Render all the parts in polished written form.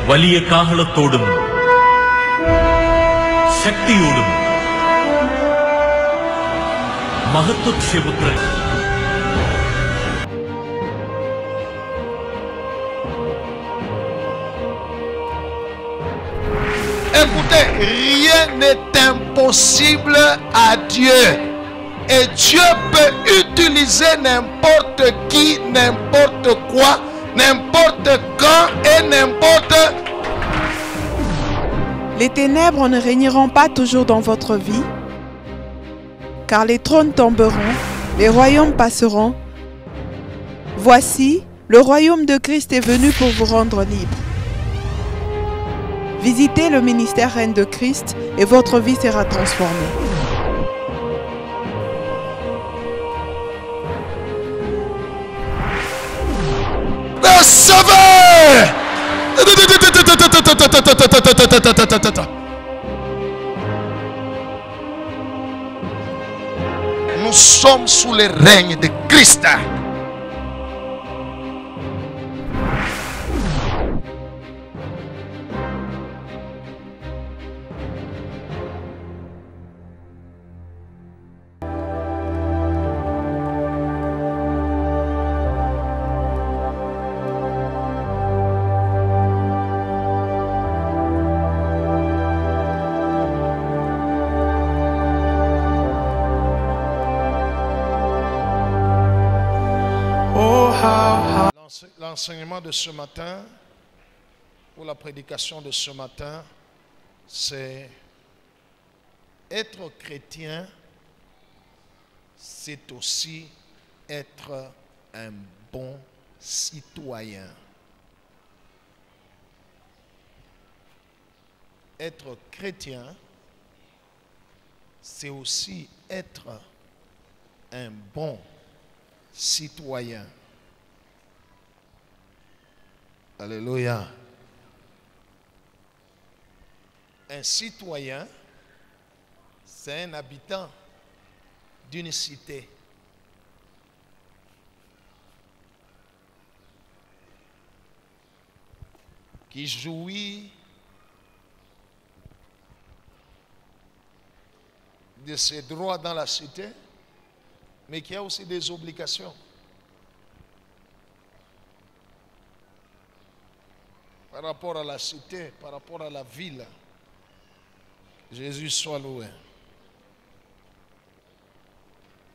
വലിയ കാഹളത്തോടും ശക്തിയോടും മഹത്വക്ഷേപുത്രൻ Écoutez, rien n'est impossible à Dieu. Et Dieu peut utiliser n'importe qui, n'importe quoi, n'importe quand et n'importe. Les ténèbres ne régneront pas toujours dans votre vie, car les trônes tomberont, les royaumes passeront. Voici, le royaume de Christ est venu pour vous rendre libre. Visitez le ministère Reine de Christ et votre vie sera transformée. Nous sommes sous le règne de Christ. L'enseignement de ce matin, ou la prédication de ce matin, c'est être chrétien, c'est aussi être un bon citoyen. Être chrétien, c'est aussi être un bon citoyen. Alléluia. Un citoyen, c'est un habitant d'une cité. Qui jouit de ses droits dans la cité, mais qui a aussi des obligations. Par rapport à la cité, par rapport à la ville. Jésus soit loué.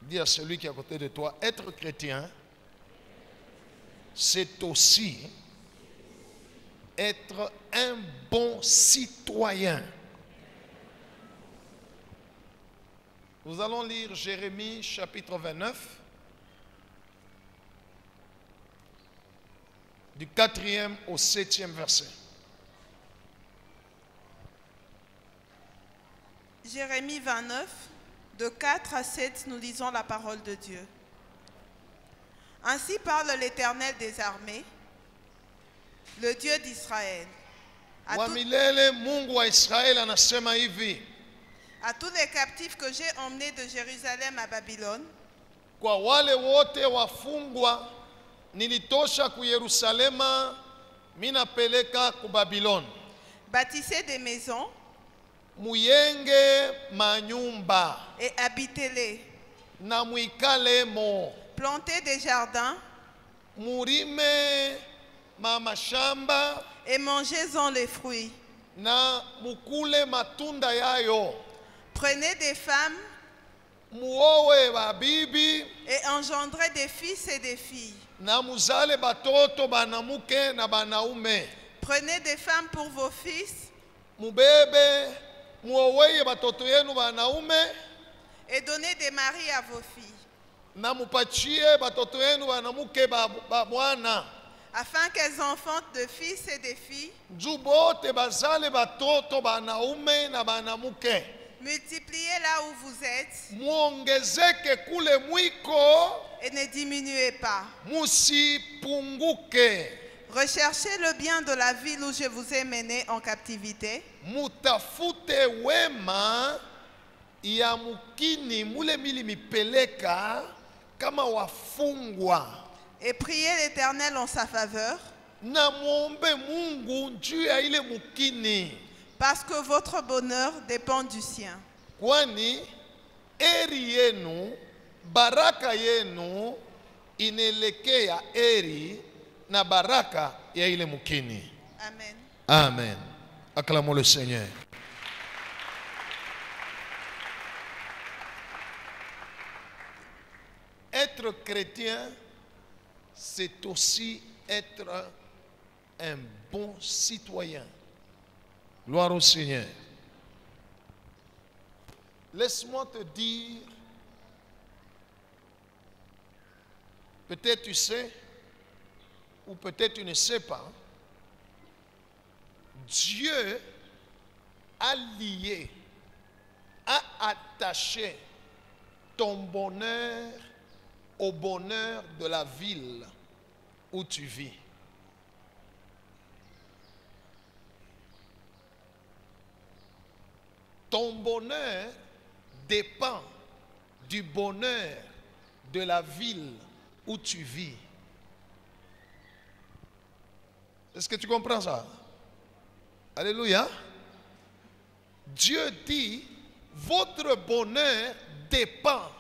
Dis à celui qui est à côté de toi, être chrétien, c'est aussi être un bon citoyen. Nous allons lire Jérémie chapitre 29. Du 4e au 7e verset. Jérémie 29, de 4 à 7, nous lisons la parole de Dieu. Ainsi parle l'Éternel des armées, le Dieu d'Israël. À tous les captifs que j'ai emmenés de Jérusalem à Babylone, nilitosha ku Yerusalema, minapeleka ku Babylone. Bâtissez des maisons, muyenge manyumba, et habitez-les. Na muikale mo. Plantez des jardins, murime mamashamba, et mangez-en les fruits. Na mukule matunda yayo. Prenez des femmes, muowe babibi, et engendrez des fils et des filles. Na muzale batoto banamuke na banaume. Prenez des femmes pour vos fils, mubebe muoweye batoto yenu banaume, et donnez des maris à vos filles. Na mupachie batoto yenu banamuke babwana, afin qu'elles enfantent de fils et de filles. Jubote bazale batoto banaume na banamuke. Multipliez là où vous êtes. Muongezeke kule mwiko. Et ne diminuez pas. Musipunguke. Recherchez le bien de la ville où je vous ai mené en captivité. Mutafute wema ya mukini mule mili mipeleka kama wafungwa. Et priez l'Éternel en sa faveur. na muombe Mungu juu ya ile mukini, parce que votre bonheur dépend du sien. kwani eri yenu, baraka yenu inaelekea eri na baraka ya ile mukini. Amen. Amen. Acclamons le Seigneur. Être chrétien, c'est aussi être un bon citoyen. Gloire au Seigneur. Laisse-moi te dire, peut-être tu sais, ou peut-être tu ne sais pas, Dieu a lié, a attaché ton bonheur au bonheur de la ville où tu vis. Ton bonheur dépend du bonheur de la ville où tu vis. Est-ce que tu comprends ça? Alléluia. Dieu dit, votre bonheur dépend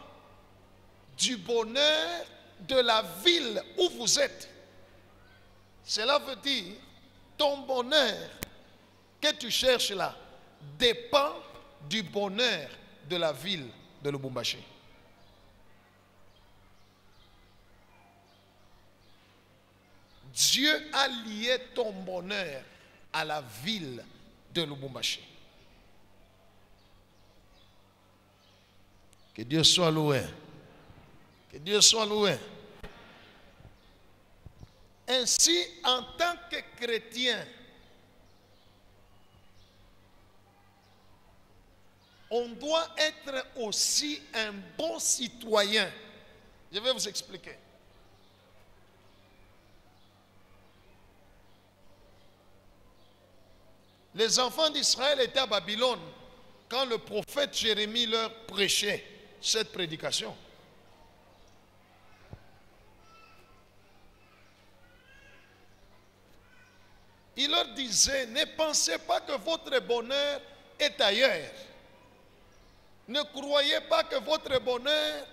du bonheur de la ville où vous êtes. Cela veut dire, ton bonheur que tu cherches là dépend du bonheur de la ville de Lubumbashi. Dieu a lié ton bonheur à la ville de Lubumbashi. Que Dieu soit loué. Que Dieu soit loué. Ainsi, en tant que chrétien, on doit être aussi un bon citoyen. Je vais vous expliquer. Les enfants d'Israël étaient à Babylone quand le prophète Jérémie leur prêchait cette prédication. Il leur disait, ne pensez pas que votre bonheur est ailleurs. Ne croyez pas que votre bonheur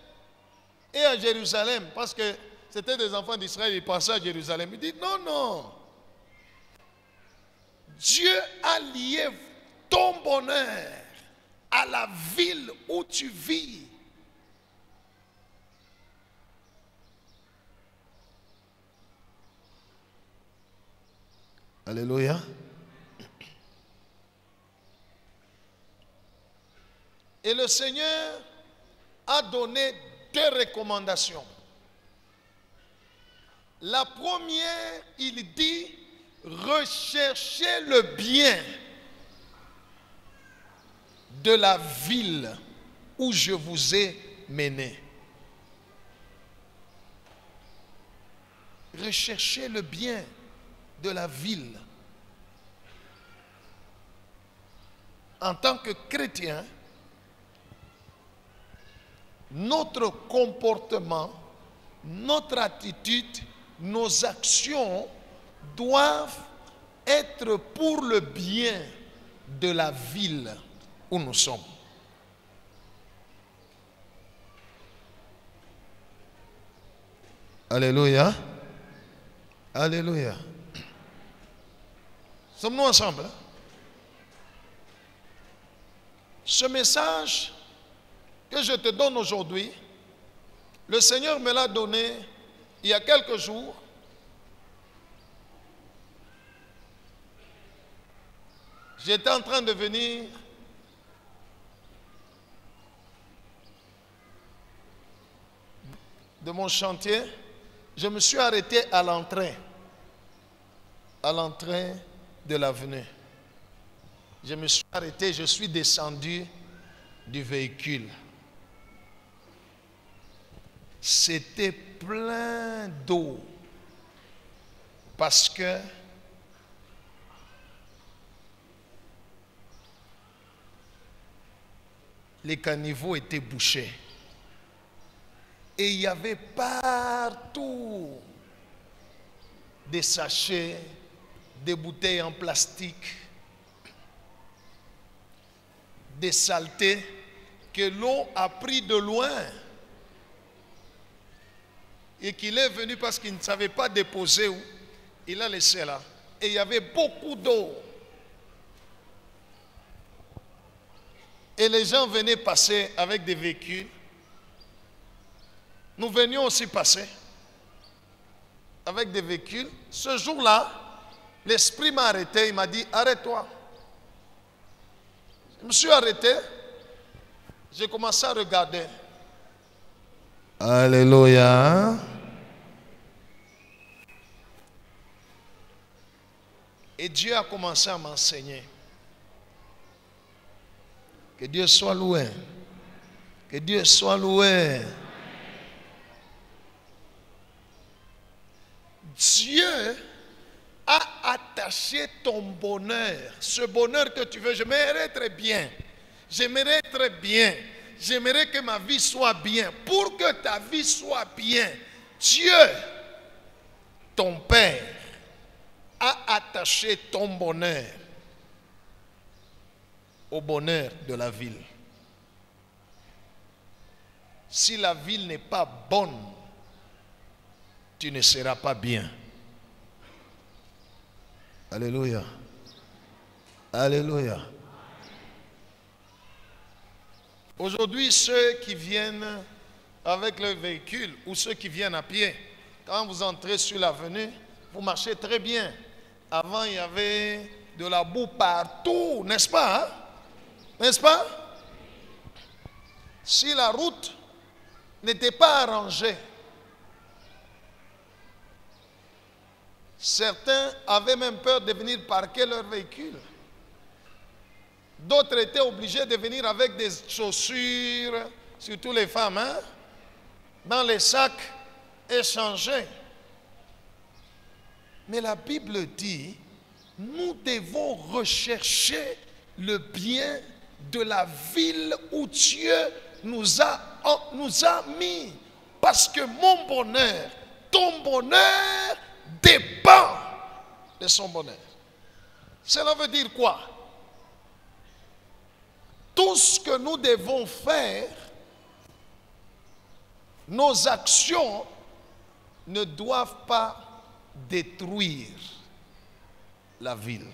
est à Jérusalem. Parce que c'était des enfants d'Israël, ils passaient à Jérusalem. Il dit, non, non. Dieu a lié ton bonheur à la ville où tu vis. Alléluia. Et le Seigneur a donné deux recommandations. La première, il dit, recherchez le bien de la ville où je vous ai mené. Recherchez le bien de la ville. En tant que chrétien, notre comportement, notre attitude, nos actions doivent être pour le bien de la ville où nous sommes. Alléluia. Alléluia. Sommes-nous ensemble? Ce message que je te donne aujourd'hui, le Seigneur me l'a donné il y a quelques jours. J'étais en train de venir de mon chantier. Je me suis arrêté à l'entrée de l'avenue. Je me suis arrêté, je suis descendu du véhicule. C'était plein d'eau parce que les caniveaux étaient bouchés. Et il y avait partout des sachets, des bouteilles en plastique, des saletés que l'eau a pris de loin et qu'il est venu parce qu'il ne savait pas déposer où. Il a laissé là. Et il y avait beaucoup d'eau. Et les gens venaient passer avec des véhicules. Nous venions aussi passer avec des véhicules. Ce jour-là, l'esprit m'a arrêté. Il m'a dit, arrête-toi. Je me suis arrêté. J'ai commencé à regarder. Alléluia. Et Dieu a commencé à m'enseigner. Que Dieu soit loué. Que Dieu soit loué. Dieu a attaché ton bonheur. Ce bonheur que tu veux. J'aimerais être bien. J'aimerais être bien. J'aimerais que ma vie soit bien. Pour que ta vie soit bien, Dieu, ton Père, a attaché ton bonheur au bonheur de la ville. Si la ville n'est pas bonne, tu ne seras pas bien. Alléluia. Alléluia. Aujourd'hui, ceux qui viennent avec leur véhicule ou ceux qui viennent à pied, quand vous entrez sur l'avenue, vous marchez très bien. Avant, il y avait de la boue partout, n'est-ce pas? Hein? N'est-ce pas? Si la route n'était pas arrangée, certains avaient même peur de venir parquer leur véhicule. D'autres étaient obligés de venir avec des chaussures, surtout les femmes, hein, dans les sacs échangés. Mais la Bible dit, nous devons rechercher le bien de la ville où Dieu nous a mis. Parce que mon bonheur, ton bonheur dépend de son bonheur. Cela veut dire quoi? Tout ce que nous devons faire, nos actions ne doivent pas détruire la ville.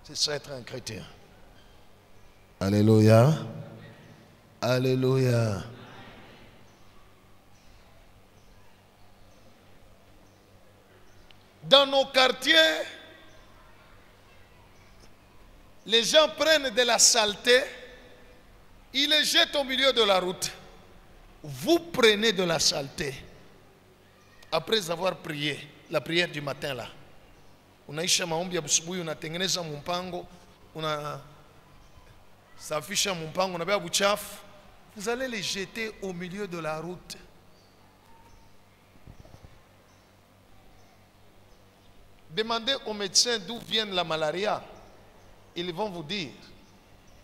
C'est ça être un chrétien. Alléluia. Alléluia. Dans nos quartiers, les gens prennent de la saleté, ils les jettent au milieu de la route. Vous prenez de la saleté après avoir prié, la prière du matin là. Unaisha maombi ya busubuhi, unatengeneza mpango, unasafisha mpango, unabeba buchafu, vous allez les jeter au milieu de la route. Demandez aux médecins d'où vient la malaria. Ils vont vous dire,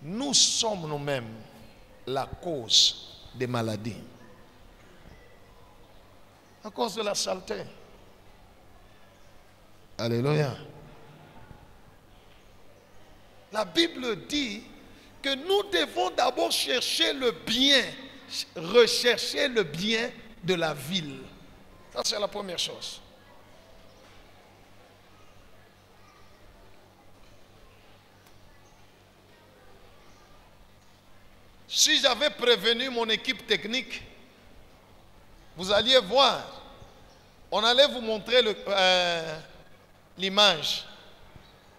nous sommes nous-mêmes la cause des maladies. À cause de la saleté. Alléluia. La Bible dit que nous devons d'abord chercher le bien, rechercher le bien de la ville. Ça, c'est la première chose. Si j'avais prévenu mon équipe technique, vous alliez voir, on allait vous montrer l'image.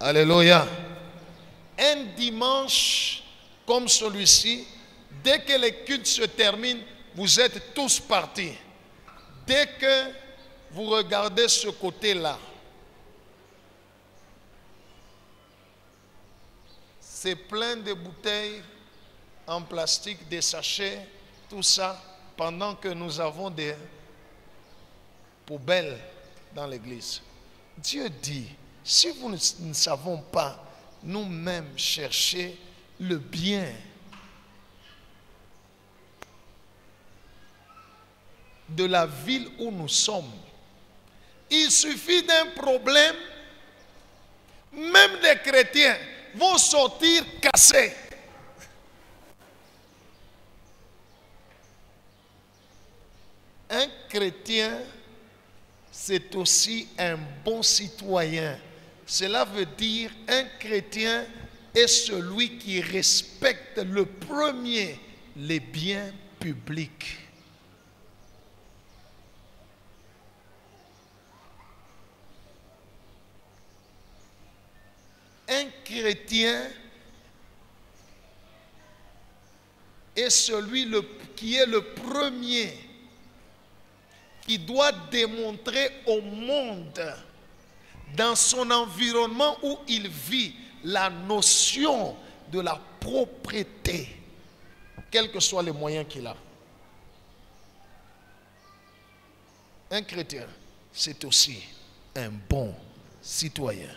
Alléluia. Un dimanche comme celui-ci, dès que les cultes se terminent, vous êtes tous partis. Dès que vous regardez ce côté-là, c'est plein de bouteilles en plastique, des sachets, tout ça, pendant que nous avons des poubelles dans l'église. Dieu dit, si vous ne savons pas nous-mêmes chercher le bien de la ville où nous sommes, il suffit d'un problème, même des chrétiens vont sortir cassés. Un chrétien, c'est aussi un bon citoyen. Cela veut dire un chrétien est celui qui respecte le premier les biens publics. Un chrétien est celui qui est le premier qui doit démontrer au monde, dans son environnement où il vit, la notion de la propreté, quels que soient les moyens qu'il a. Un chrétien, c'est aussi un bon citoyen.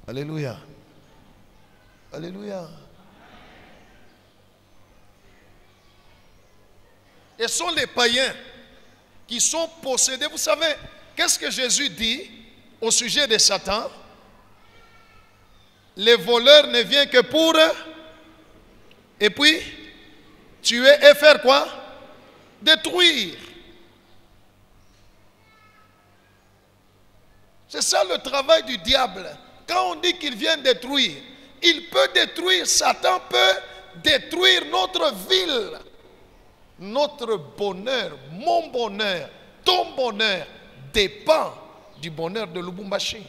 Alléluia. Alléluia. Et ce sont les païens qui sont possédés. Vous savez, qu'est-ce que Jésus dit au sujet de Satan? Les voleurs ne viennent que pour, et puis, tuer et faire quoi? Détruire. C'est ça le travail du diable. Quand on dit qu'il vient détruire, il peut détruire, Satan peut détruire notre ville. Notre bonheur, mon bonheur, ton bonheur dépend du bonheur de Lubumbashi.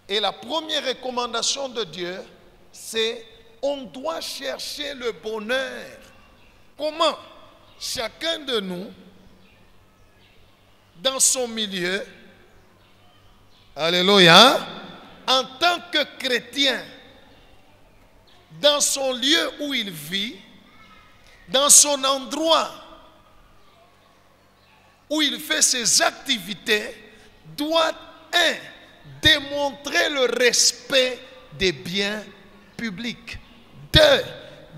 Et la première recommandation de Dieu, c'est on doit chercher le bonheur. Comment? Chacun de nous, dans son milieu, alléluia, en tant que chrétien, dans son lieu où il vit, dans son endroit où il fait ses activités, doit, démontrer le respect des biens publics. 2,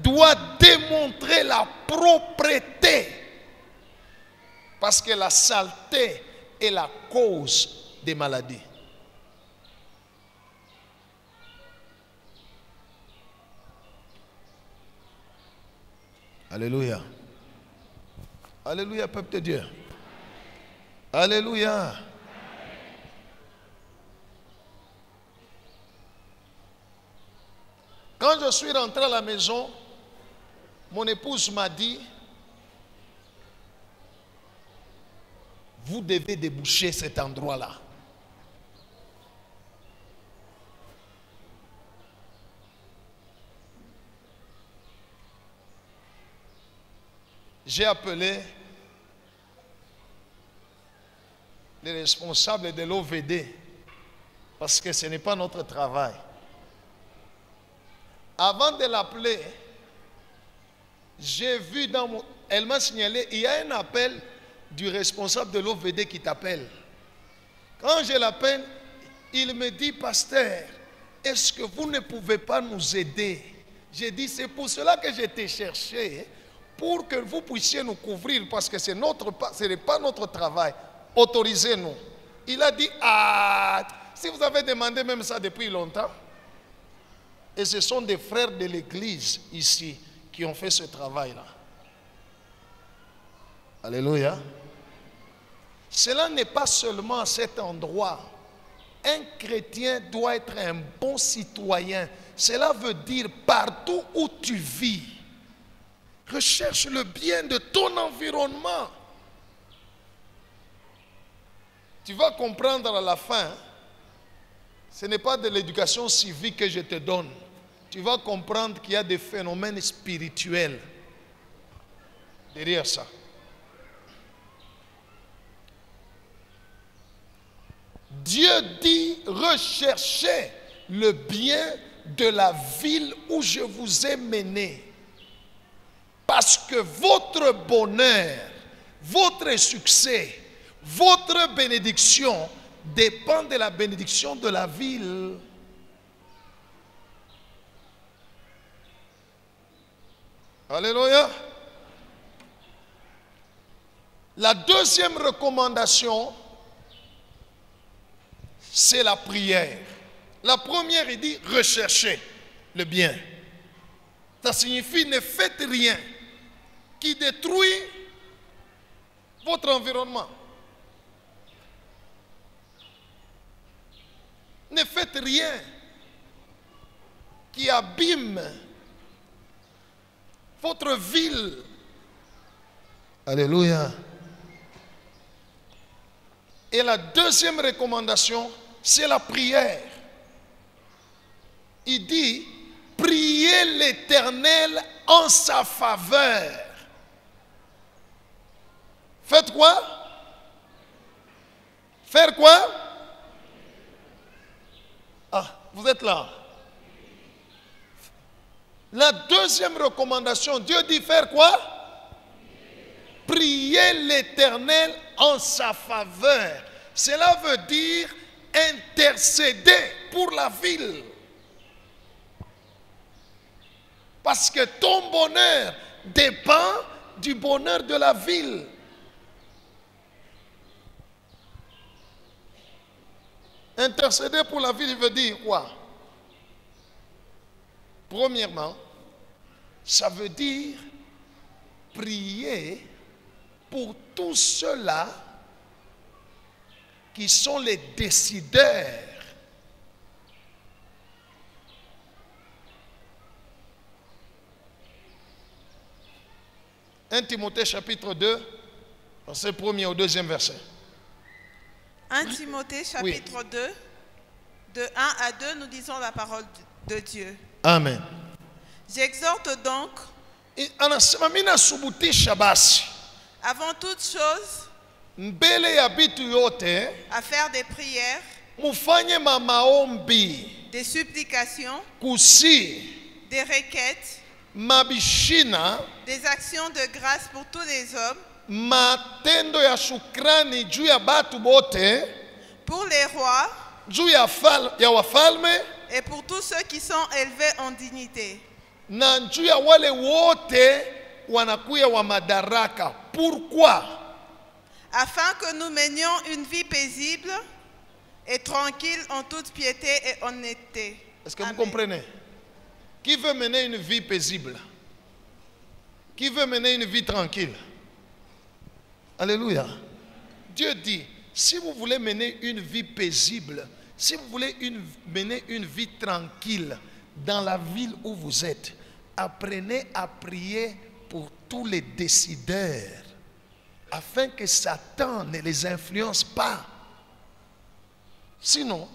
doit démontrer la propreté. Parce que la saleté est la cause des maladies. Alléluia. Alléluia, peuple de Dieu. Alléluia. Quand je suis rentré à la maison, mon épouse m'a dit, vous devez déboucher cet endroit-là. J'ai appelé les responsables de l'OVD parce que ce n'est pas notre travail. Avant de l'appeler, j'ai vu elle m'a signalé, il y a un appel du responsable de l'OVD qui t'appelle. Quand je l'appelle, il me dit, pasteur, est-ce que vous ne pouvez pas nous aider? J'ai dit, c'est pour cela que je t'ai cherché, pour que vous puissiez nous couvrir, parce que ce n'est pas notre travail. Autorisez-nous. Il a dit, si vous avez demandé même ça depuis longtemps, et ce sont des frères de l'église ici qui ont fait ce travail-là. Alléluia. Cela n'est pas seulement à cet endroit. Un chrétien doit être un bon citoyen. Cela veut dire partout où tu vis, recherche le bien de ton environnement. Tu vas comprendre à la fin, ce n'est pas de l'éducation civique que je te donne. Tu vas comprendre qu'il y a des phénomènes spirituels derrière ça. Dieu dit, recherchez le bien de la ville où je vous ai mené. Parce que votre bonheur, votre succès, votre bénédiction dépend de la bénédiction de la ville. Alléluia. La deuxième recommandation, c'est la prière. La première, il dit recherchez le bien. Ça signifie ne faites rien qui détruit votre environnement. Ne faites rien qui abîme votre ville. Alléluia. Et la deuxième recommandation, c'est la prière. Il dit, priez l'Éternel en sa faveur. Faites quoi? Faire quoi? Ah, vous êtes là. La deuxième recommandation, Dieu dit faire quoi? Priez l'Éternel en sa faveur. Cela veut dire intercéder pour la ville. Parce que ton bonheur dépend du bonheur de la ville. Intercéder pour la ville, il veut dire quoi? Premièrement, ça veut dire prier pour tous ceux-là qui sont les décideurs. 1 Timothée chapitre 2, verset 1er au 2e verset. 1 Timothée chapitre 2, de 1 à 2, nous disons la parole de Dieu. Amen. J'exhorte donc, Anasimamina subutisha basi avant toute chose, mbele ya bitu yote à faire des prières, mufanye maombi, des supplications, kusi, des requêtes, mabishina, des actions de grâce pour tous les hommes, matendo ya shukrani juu ya batu bote, pour les rois juu ya wafalme, et pour tous ceux qui sont élevés en dignité. na juu ya wale wote wanakuya wa madaraka. Pourquoi? Afin que nous menions une vie paisible et tranquille en toute piété et honnêteté. Est-ce que vous Amen. comprenez? Qui veut mener une vie paisible? Qui veut mener une vie tranquille? Alléluia. Dieu dit, si vous voulez mener une vie paisible, si vous voulez mener une vie tranquille dans la ville où vous êtes, apprenez à prier pour tous les décideurs, afin que Satan ne les influence pas. Sinon,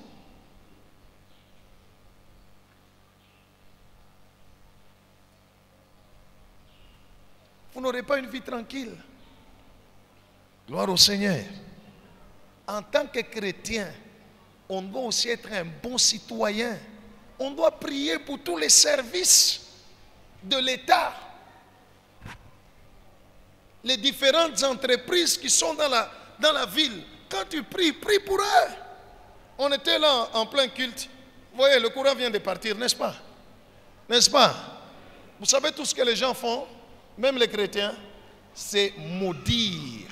vous n'aurez pas une vie tranquille. Gloire au Seigneur. En tant que chrétien, on doit aussi être un bon citoyen. On doit prier pour tous les services de l'État. Les différentes entreprises qui sont dans la ville. Quand tu pries, prie pour eux. On était là en plein culte. Vous voyez, le courant vient de partir, n'est-ce pas? N'est-ce pas? Vous savez tout ce que les gens font, même les chrétiens, c'est maudire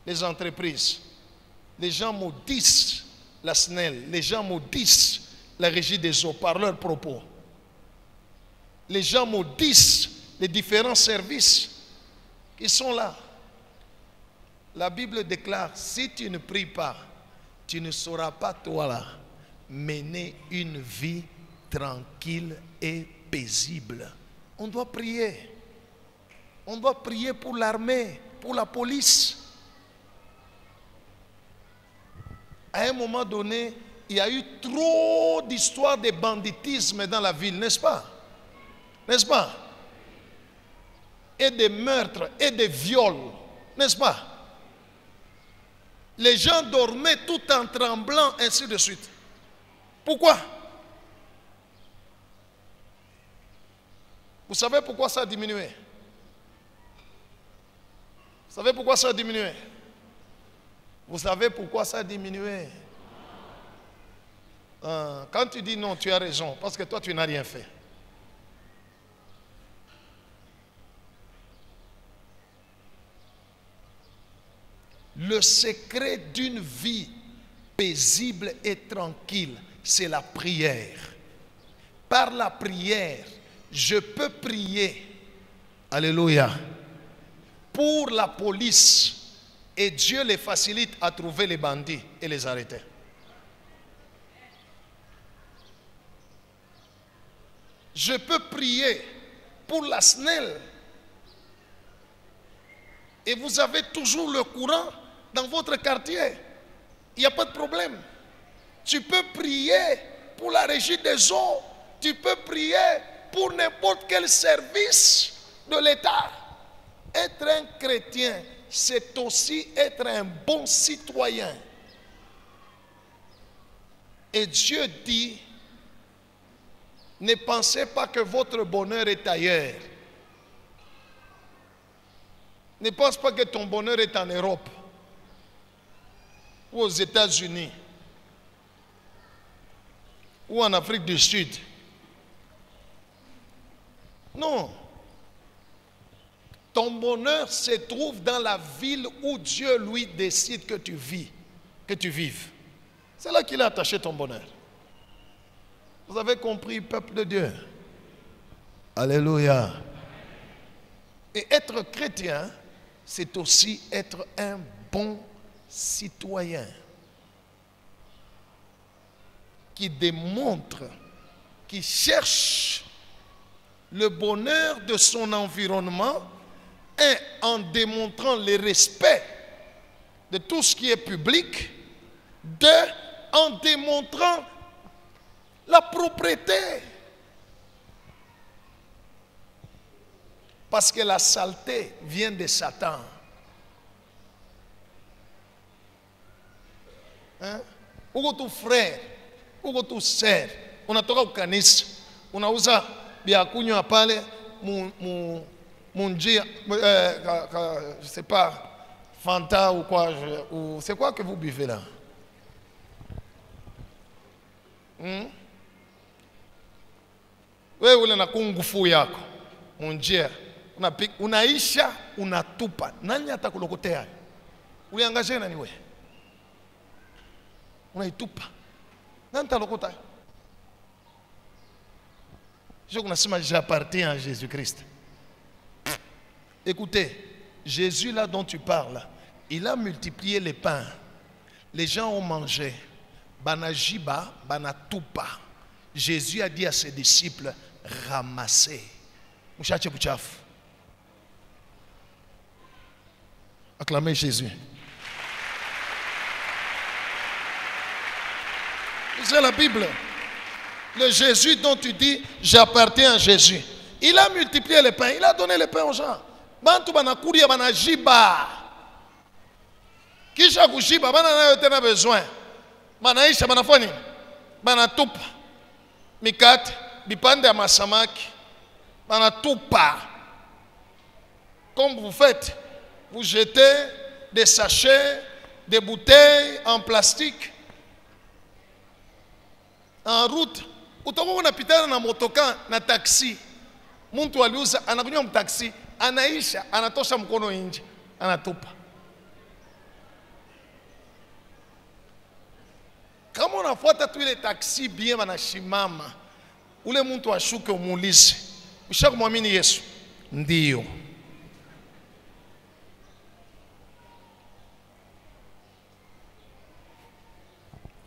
les entreprises. Les gens maudissent la SNEL, les gens maudissent la régie des eaux par leurs propos. Les gens maudissent les différents services qui sont là. La Bible déclare, si tu ne pries pas, tu ne sauras pas, toi là, mener une vie tranquille et paisible. On doit prier. On doit prier pour l'armée, pour la police. À un moment donné, il y a eu trop d'histoires de banditisme dans la ville, n'est-ce pas? N'est-ce pas? Et des meurtres et des viols, n'est-ce pas? Les gens dormaient tout en tremblant, ainsi de suite. Pourquoi? Vous savez pourquoi ça a diminué? Vous savez pourquoi ça a diminué? Vous savez pourquoi ça a diminué? Quand tu dis non, tu as raison, parce que toi, tu n'as rien fait. Le secret d'une vie paisible et tranquille, c'est la prière. Par la prière, je peux prier, alléluia, pour la police, et Dieu les facilite à trouver les bandits et les arrêter. Je peux prier pour la SNEL, et vous avez toujours le courant dans votre quartier. Il n'y a pas de problème. Tu peux prier pour la régie des eaux. Tu peux prier pour n'importe quel service de l'État. Être un chrétien, c'est aussi être un bon citoyen. Et Dieu dit, ne pensez pas que votre bonheur est ailleurs. Ne pense pas que ton bonheur est en Europe ou aux États-Unis ou en Afrique du Sud. Non. Ton bonheur se trouve dans la ville où Dieu lui décide que tu vis, que tu vives. C'est là qu'il a attaché ton bonheur. Vous avez compris, peuple de Dieu? Alléluia. Et être chrétien, c'est aussi être un bon citoyen qui démontre, qui cherche le bonheur de son environnement et en démontrant le respect de tout ce qui est public, en démontrant la propreté. Parce que la saleté vient de Satan. Hein? Uko tu frère, uko tu sœur, unatoka ukanisa, unauza bia kunywa pale munjia, je sais pas, Fanta ou quoi, ou c'est quoi que vous buvez là? Wewe ule na kungufu yako munjia, unaisha unatupa. Nani atakulokotea? Uliangaje nani wewe? Unaitupa. Nani atalokota? Je connais, j'appartiens à Jésus-Christ. Écoutez, Jésus là dont tu parles, il a multiplié les pains. Les gens ont mangé. Banajiba, banatupa. Jésus a dit à ses disciples, ramassez. Mouchache bouchaf. Acclamez Jésus. C'est la Bible. Le Jésus dont tu dis, j'appartiens à Jésus. Il a multiplié les pains. Il a donné les pains aux gens. Bantu banakuria banajiba. Kisha kujiba bana nayo tena besoin. Banaisha banafanya. Banatupa. Mikate, bipande ya masamaki. Banatupa. Comme vous faites, vous jetez des sachets, des bouteilles en plastique. En route, utakuwa unapitana na motoka na taxi. Mtu aliuza anakunywa mtaxi, anaisha, anatosha mkono nje, anatupa. Kama unafuata tu ile taxi bien wanashimama, ule mtu ashuke umuulize, ushakumwamini Yesu? Ndio.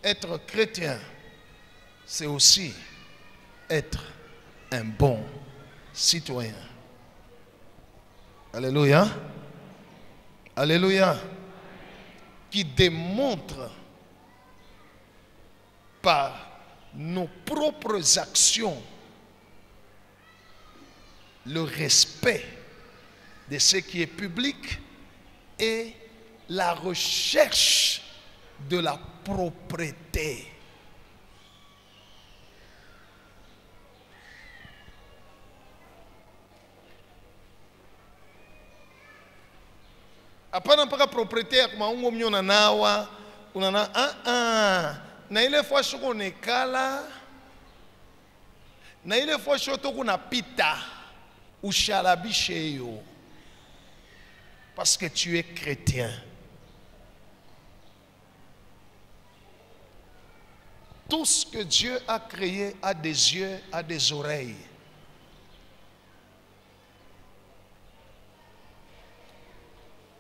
Être chrétien, c'est aussi être un bon citoyen. Alléluia. Alléluia. Qui démontre par nos propres actions le respect de ce qui est public et la recherche de la propreté. Hapana mpaka propriété ya maungo mnyo na nawa unana na ile fois shoko nekala na ile fois shoto kuna pita ushalabishe yo parce que tu es chrétien. Tout ce que Dieu a créé a des yeux, a des oreilles.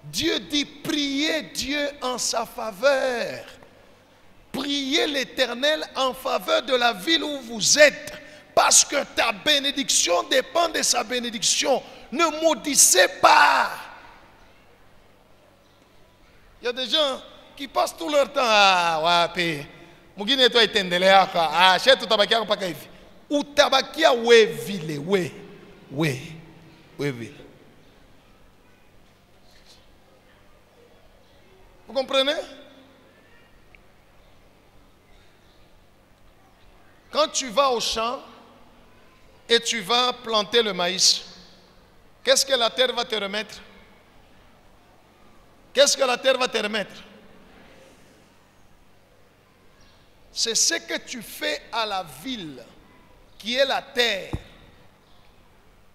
Dieu dit, priez Dieu en sa faveur. Priez l'Éternel en faveur de la ville où vous êtes. Parce que ta bénédiction dépend de sa bénédiction. Ne maudissez pas. Il y a des gens qui passent tout leur temps à wapi. Mugine toi itendelea ka. Ah, shetu tabakia mpaka hivi. Utabakia we vile we vile. Vous comprenez? Quand tu vas au champ et tu vas planter le maïs, qu'est-ce que la terre va te remettre? Qu'est-ce que la terre va te remettre? C'est ce que tu fais à la ville, qui est la terre,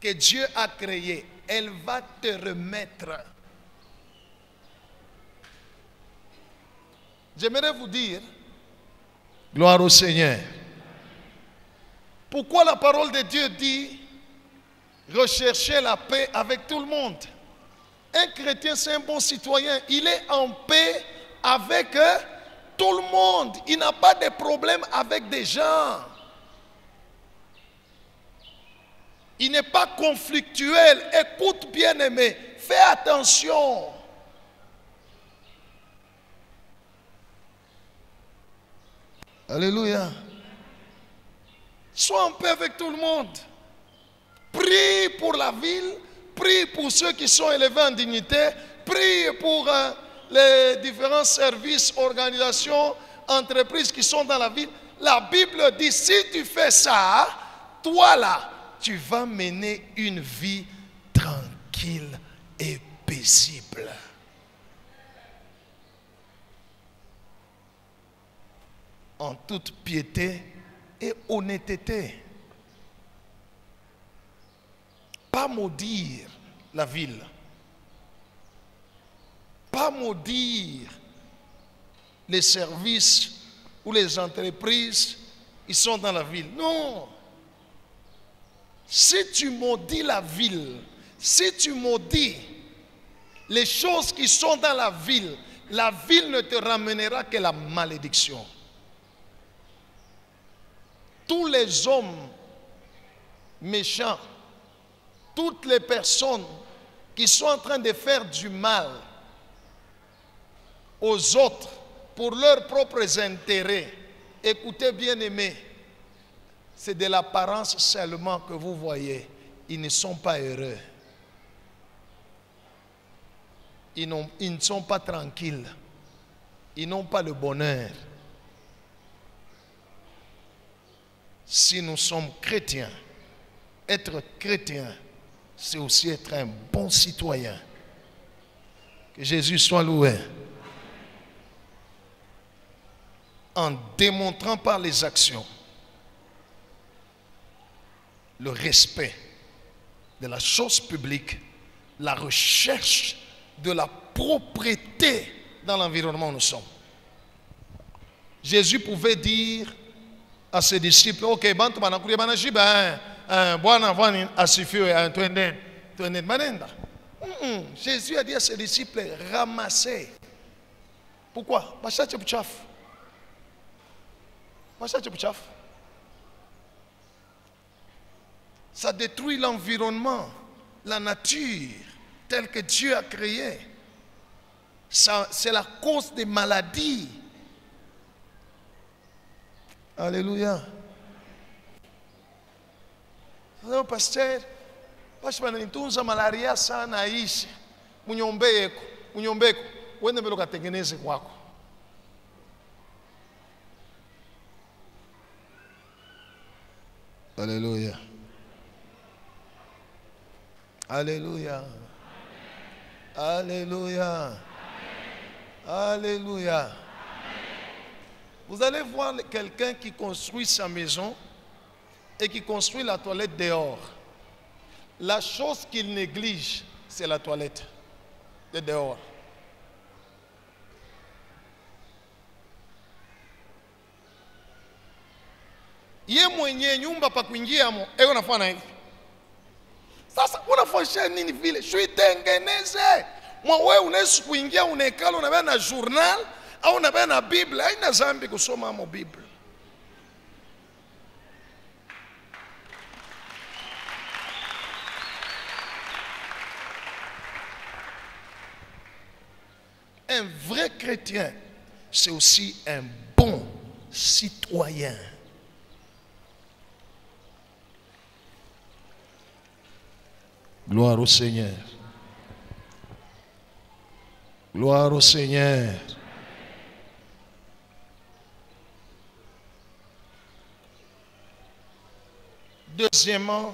que Dieu a créée. Elle va te remettre. J'aimerais vous dire, gloire au Seigneur. Pourquoi la parole de Dieu dit, recherchez la paix avec tout le monde? Un chrétien, c'est un bon citoyen. Il est en paix avec tout le monde. Il n'a pas de problème avec des gens. Il n'est pas conflictuel. Écoute, bien-aimé, fais attention. Alléluia. Sois en paix avec tout le monde. Prie pour la ville. Prie pour ceux qui sont élevés en dignité. Prie pour les différents services, organisations, entreprises qui sont dans la ville. La Bible dit, si tu fais ça, toi là, tu vas mener une vie tranquille et paisible. En toute piété et honnêteté. Pas maudire la ville. Pas maudire les services ou les entreprises qui sont dans la ville. Non. Si tu maudis la ville, si tu maudis les choses qui sont dans la ville ne te ramènera que la malédiction. Tous les hommes méchants, toutes les personnes qui sont en train de faire du mal aux autres pour leurs propres intérêts, écoutez bien aimés, c'est de l'apparence seulement que vous voyez. Ils ne sont pas heureux. Ils ne sont pas tranquilles. Ils n'ont pas le bonheur. Si nous sommes chrétiens, être chrétien, c'est aussi être un bon citoyen. Que Jésus soit loué. En démontrant par les actions le respect de la chose publique, la recherche de la propreté dans l'environnement où nous sommes. Jésus pouvait dire à ses disciples, ok, bantu banakulia banashiba, bwana vani asifiwe, twende manenda. Jésus a dit à ses disciples, ramassez. Pourquoi? Bachache buchafu. Bachache buchafu. Ça détruit l'environnement, la nature telle que Dieu a créée. C'est la cause des maladies. Alléluia. Sasa pastor, basi bananitunza malaria sana ishi. Munyombeko, uende mbele ukatengeneze kwako. Alléluia. Alléluia. Alléluia. Alléluia. Vous allez voir quelqu'un qui construit sa maison et qui construit la toilette dehors. La chose qu'il néglige, c'est la toilette de dehors. Ye mwenye nyumba pa kuingia mo, eko nafanya hivi. Sasa unafanya nini vile? Tuitengeneze. Mwa wewe unaweza kuingia unekalo unabeba na journal au unabeba na Biblia, haina zambi kusoma mo Biblia. Un vrai chrétien, c'est aussi un bon citoyen. Gloire au Seigneur. Gloire au Seigneur. Deuxièmement,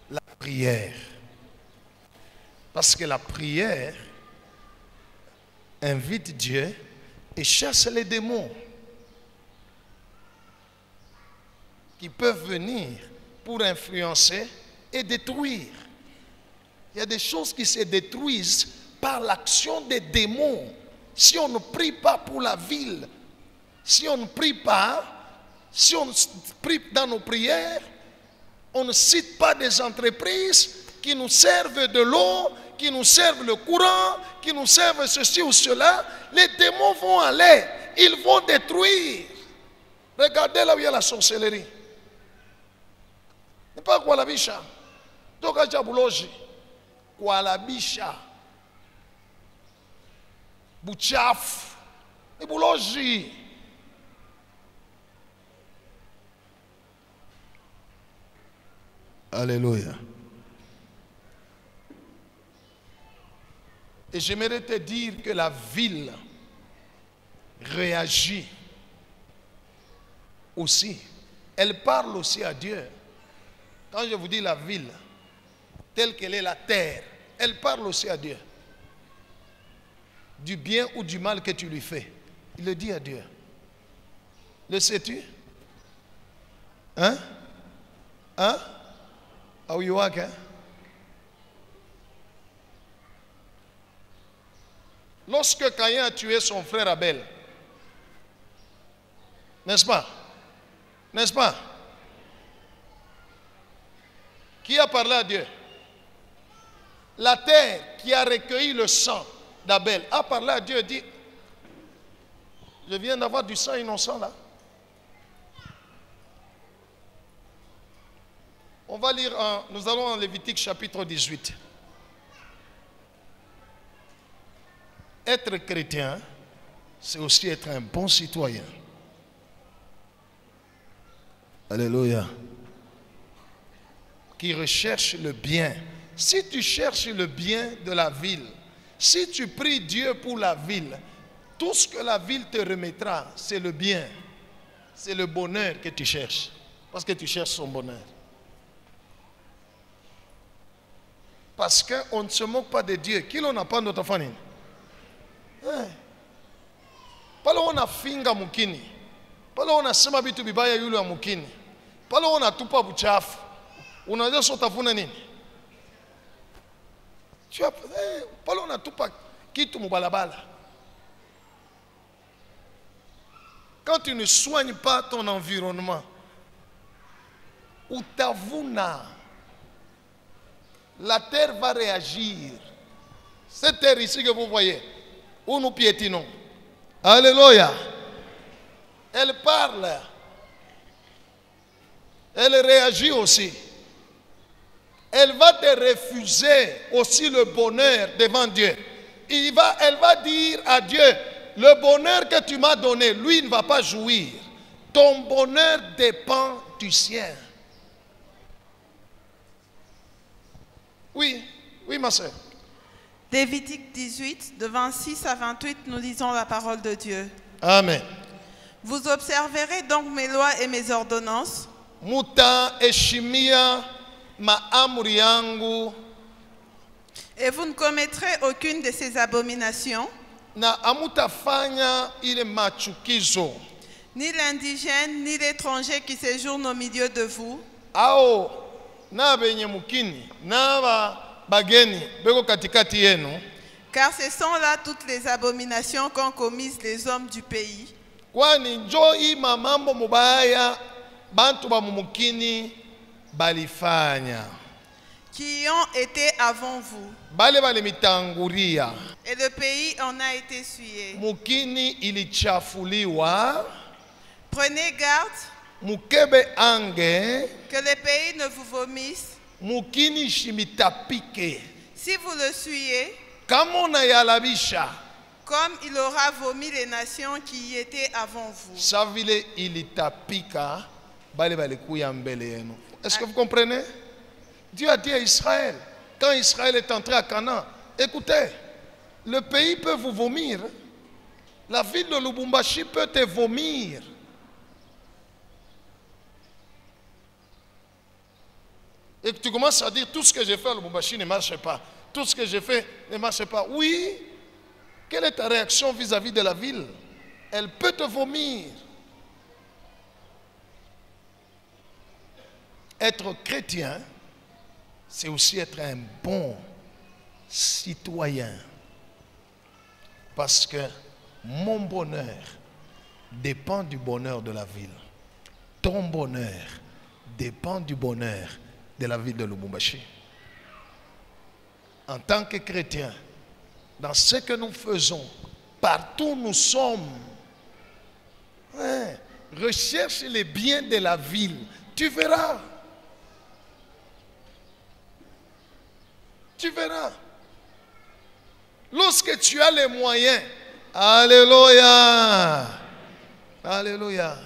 la prière. Parce que la prière invite Dieu et chasse les démons qui peuvent venir pour influencer et détruire. Il y a des choses qui se détruisent par l'action des démons. Si on ne prie pas pour la ville, si on ne prie pas, si on prie dans nos prières, on ne cite pas des entreprises qui nous servent de l'eau, qui nous servent le courant, qui nous servent ceci ou cela, les démons vont aller, ils vont détruire. Regardez là où il y a la sorcellerie. n'est pas kualabisha toka cha buloji kualabisha buchafu ni buloji. Alléluia. Et j'aimerais te dire que la ville réagit aussi. Elle parle aussi à Dieu. Quand je vous dis la ville, telle qu'elle est la terre, elle parle aussi à Dieu. Du bien ou du mal que tu lui fais, il le dit à Dieu. Le sais-tu? Hein? Hein? Hein? Lorsque Caïn a tué son frère Abel, n'est-ce pas? N'est-ce pas? Qui a parlé à Dieu? La terre qui a recueilli le sang d'Abel a parlé à Dieu et dit: je viens d'avoir du sang innocent là. On va lire, nous allons en Lévitique chapitre 18. Être chrétien, c'est aussi être un bon citoyen. Alléluia. Qui recherche le bien. Si tu cherches le bien de la ville, si tu pries Dieu pour la ville, tout ce que la ville te remettra, c'est le bien. C'est le bonheur que tu cherches. Parce que tu cherches son bonheur. Parce qu'on ne se moque pas de Dieu. Qui l'on n'a pas notre famille? Pale ona finga mukini, pale ona sema vitu bibaya yule wa mukini, pale ona tupa buchafu, unaweza sotafuna nini? Pale ona tupa kitu mubalabala. Quand tu ne soignes pas ton environnement, utavuna, la terre va réagir. Cette terre ici que vous voyez, où nous piétinons. Alléluia. Elle parle. Elle réagit aussi. Elle va te refuser aussi le bonheur devant Dieu. Elle va dire à Dieu: le bonheur que tu m'as donné, lui ne va pas jouir. Ton bonheur dépend du sien. Oui, oui ma soeur. Lévitique 18, de 26 à 28, nous lisons la parole de Dieu. Amen. Vous observerez donc mes lois et mes ordonnances. Muta eshimia maamri yangu. Et vous ne commettrez aucune de ces abominations. Na amutafanya ile machukizo. Ni l'indigène, ni l'étranger qui séjourne au milieu de vous. Ao na benye mukini, na bageni beko katikati yenu. Car ce sont là toutes les abominations qu'ont commises les hommes du pays. kwani njo ima mambo mubaya bantu ba mumukini balifanya. qui ont été avant vous. Bale mitanguria. Et le pays en a été souillé. Mukini ilichafuliwa. Prenez garde Mukebe ange. que le pays ne vous vomisse. Mukini shimitapike. Si vous le souillez, Kamona yalabisha. comme il aura vomi les nations qui y étaient avant vous. Savile ilitapika. Bale kuya mbele yenu. Est-ce que vous comprenez? Dieu a dit à Israël, quand Israël est entré à Canaan, écoutez, le pays peut vous vomir. La ville de Lubumbashi peut te vomir. Et tu commences à dire, tout ce que j'ai fait à Lubumbashi ne marche pas. Tout ce que j'ai fait ne marche pas. Oui, quelle est ta réaction vis-à-vis de la ville? Elle peut te vomir. Être chrétien, c'est aussi être un bon citoyen. Parce que mon bonheur dépend du bonheur de la ville. Ton bonheur dépend du bonheur de la ville de Lubumbashi. En tant que chrétien, dans ce que nous faisons, partout où nous sommes, recherche les biens de la ville. Tu verras. Tu verras. Lorsque tu as les moyens, alléluia, alléluia.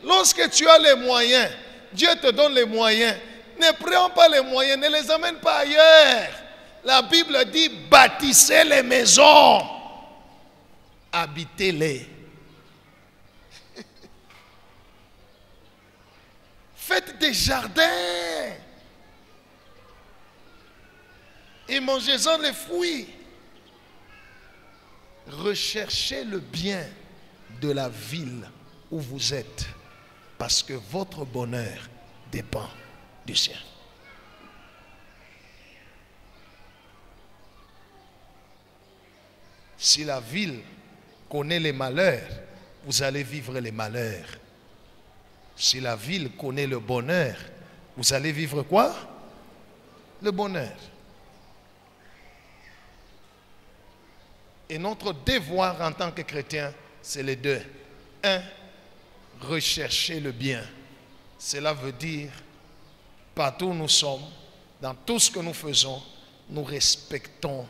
Lorsque tu as les moyens, Dieu te donne les moyens. Ne prends pas les moyens, ne les amène pas ailleurs. La Bible dit, bâtissez les maisons, habitez-les. Faites des jardins. Et mangez-en les fruits. Recherchez le bien de la ville où vous êtes, parce que votre bonheur dépend du sien. Si la ville connaît les malheurs, vous allez vivre les malheurs. Si la ville connaît le bonheur, vous allez vivre quoi? Le bonheur. Et notre devoir en tant que chrétien, c'est les deux. Un, rechercher le bien. Cela veut dire, partout où nous sommes, dans tout ce que nous faisons, nous respectons,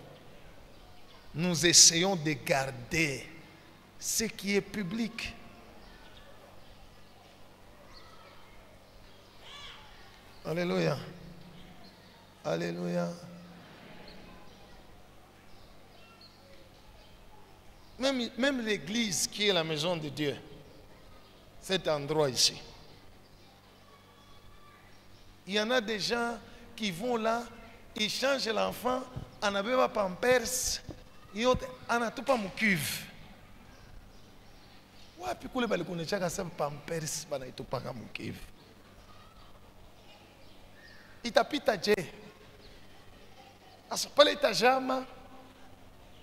nous essayons de garder ce qui est public. Alléluia. Alléluia. Même l'église qui est la maison de Dieu, cet endroit ici, il y en a des gens qui vont là, ils changent l'enfant, on n'a pas pampers, on n'a tout pas mon cuve. Ouais, puis quand les connaissent chacun ça pampers, on n'a tout pas mon cuve. Il t'a pita je. Asa pale itajama,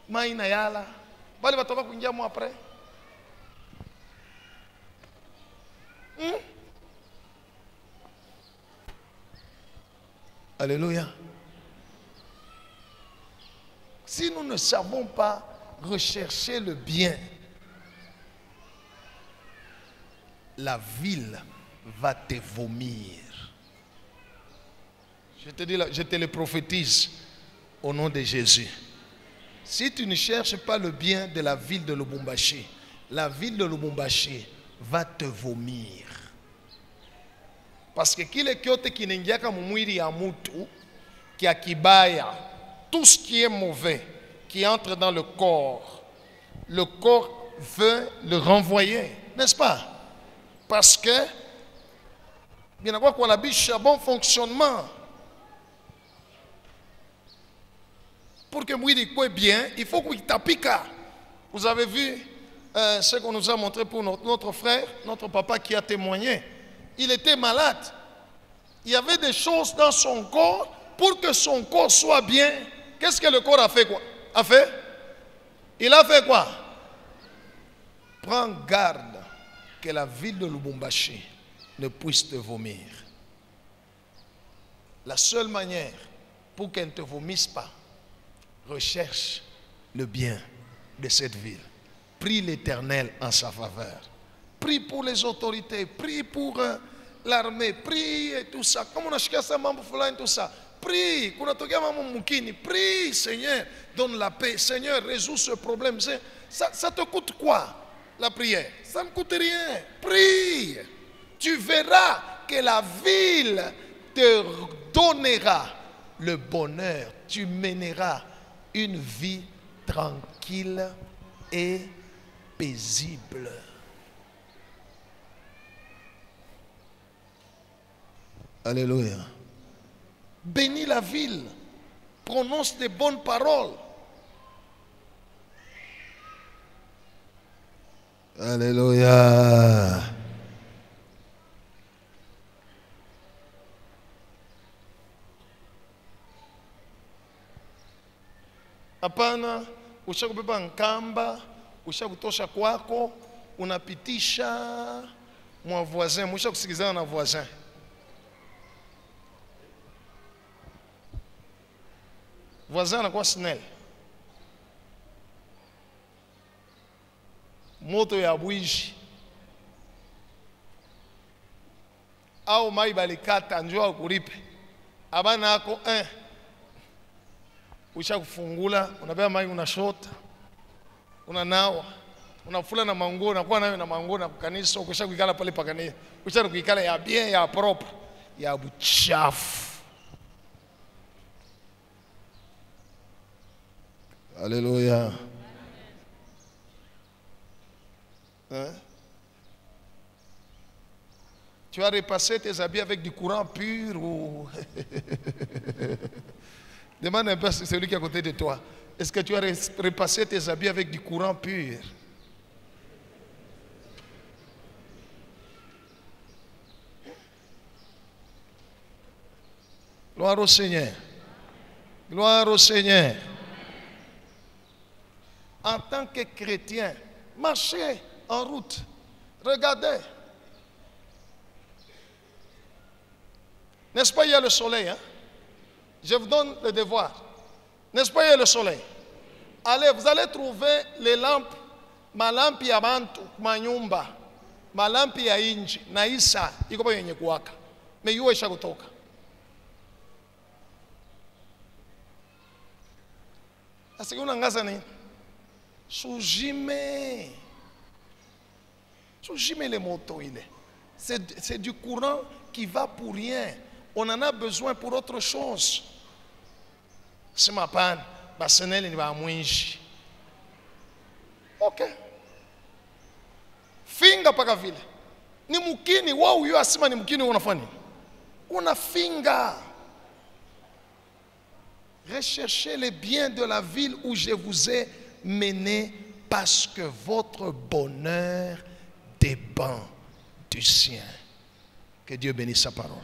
maina yala. Bali batoka kuingia mo après. Alléluia. Si nous ne savons pas rechercher le bien, la ville va te vomir. Je te dis, je te le prophétise au nom de Jésus. Si tu ne cherches pas le bien de la ville de Lubumbashi, la ville de Lubumbashi va te vomir. Parce que kile kyote kinengiaka mumwiri ya mutu, qui a kibaya, tout ce qui est mauvais, qui entre dans le corps veut le renvoyer, n'est-ce pas? Parce que, bien quoi qu'on a bon fonctionnement. Pour que Mouidi soit bien, il faut qu'il tapike. Vous avez vu ce qu'on nous a montré pour notre frère, notre papa qui a témoigné. Il était malade. Il y avait des choses dans son corps pour que son corps soit bien. Qu'est-ce que le corps a fait quoi? Il a fait quoi? Prends garde que la ville de Lubumbashi ne puisse te vomir. La seule manière pour qu'elle ne te vomisse pas, recherche le bien de cette ville. Prie l'Éternel en sa faveur. Prie pour les autorités, prie pour l'armée, prie et tout ça. Comme on a cherché ça, mambo fulani, tout ça. Prie, prie, Seigneur, donne la paix. Seigneur, résous ce problème. Ça te coûte quoi, la prière? Ça ne coûte rien. Prie. Tu verras que la ville te donnera le bonheur. Tu mèneras une vie tranquille et paisible. Alléluia. Bénis la ville. Prononce des bonnes paroles. Alléluia. Hapana, ushakubeba nkamba, ushakutosha kwako, unapitisha mwa voisin, ushakusikizana na voisin. Voisin anakuwa snell. Moto ya bwiji. Au mai balikata njoo kulipe. Abana ako ushakufungula, unabeba mai unashota. Unanawa. Unafula na manguo, unakuwa nayo na manguo na kukanisa, ukishakuikala pale pakani. Ukishakuikala ya bien, ya propre, ya buchafu. Alléluia. Hein? Tu as repassé tes habits avec du courant pur ou... Demande un peu à celui qui est à côté de toi. Est-ce que tu as repassé tes habits avec du courant pur? Gloire au Seigneur. Gloire au Seigneur. En tant que chrétien, marchez en route. Regardez. N'est-ce pas, il y a le soleil, hein? Je vous donne le devoir. N'est-ce pas, il y a le soleil? Allez, vous allez trouver les lampes. Ma lampe ya bantu, ma nyumba. Ma lampe ya inji. Na isa, iko pa yenye kuwaka. Me yuwa isha kutoka. Asiki unangaza nini? Sujime les motos, c'est du courant qui va pour rien. On en a besoin pour autre chose. C'est ma panne. Basenel ni ba mwinji. Ok. Finga paka vile. Ni mukini wao yu asima ni mukini unafanya nini? Unafinga. Recherchez les biens de la ville où je vous ai mené parce que votre bonheur dépend du sien. Que Dieu bénisse sa parole.